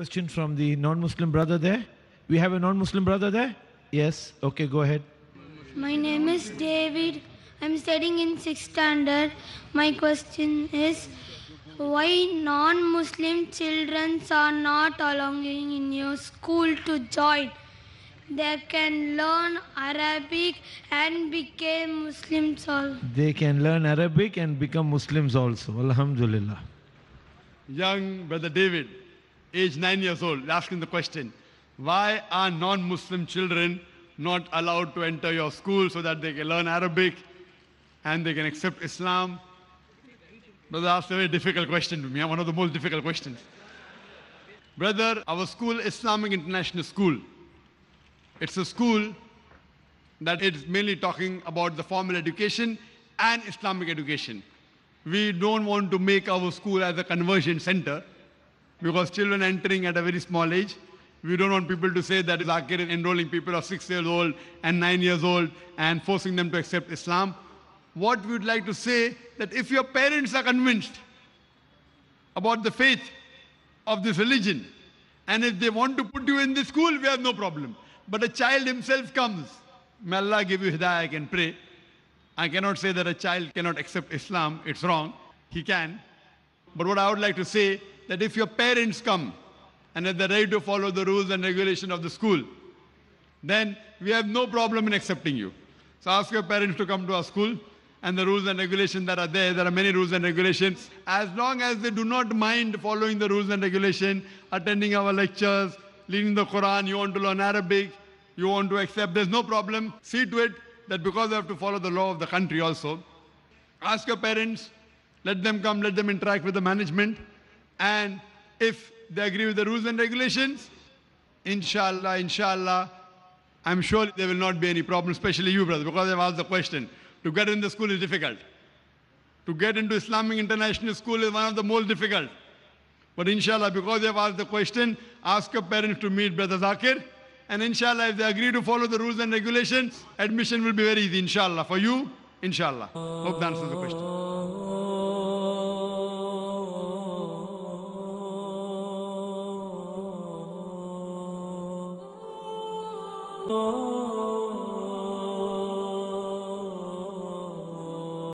Question from the non-Muslim brother there. We have a non-Muslim brother there? Yes. Okay, go ahead. My name is David. I'm studying in 6th standard. My question is, why non-Muslim children are not allowing in your school to join? They can learn Arabic and become Muslims also. They can learn Arabic and become Muslims also. Alhamdulillah. Young brother David, age 9 years old, asking the question, why are non-Muslim children not allowed to enter your school so that they can learn Arabic and they can accept Islam? Brother asked a very difficult question to me, one of the most difficult questions. Brother, our school, Islamic International School, it's a school that is mainly talking about the formal education and Islamic education. We don't want to make our school as a conversion center because children entering at a very small age, we don't want people to say that Zakir is enrolling people of 6 years old and 9 years old and forcing them to accept Islam. What we would like to say that if your parents are convinced about the faith of this religion and if they want to put you in this school, we have no problem. But a child himself comes, may Allah give you hidayah, I can pray. I cannot say that a child cannot accept Islam, it's wrong, he can. But what I would like to say, that if your parents come and if they're ready to follow the rules and regulation of the school, then we have no problem in accepting you. So ask your parents to come to our school and the rules and regulations that are there are many rules and regulations. As long as they do not mind following the rules and regulations, attending our lectures, reading the Quran, you want to learn Arabic, you want to accept, there's no problem. See to it that because they have to follow the law of the country also. Ask your parents, let them come, let them interact with the management, and if they agree with the rules and regulations, inshallah, I'm sure there will not be any problem, especially you, brother, because I've asked the question. To get in the school is difficult. To get into Islamic International School is one of the most difficult. But inshallah, because they've asked the question, ask your parents to meet Brother Zakir. And inshallah, if they agree to follow the rules and regulations, admission will be very easy, inshallah. For you, inshallah. Hope that answers the question.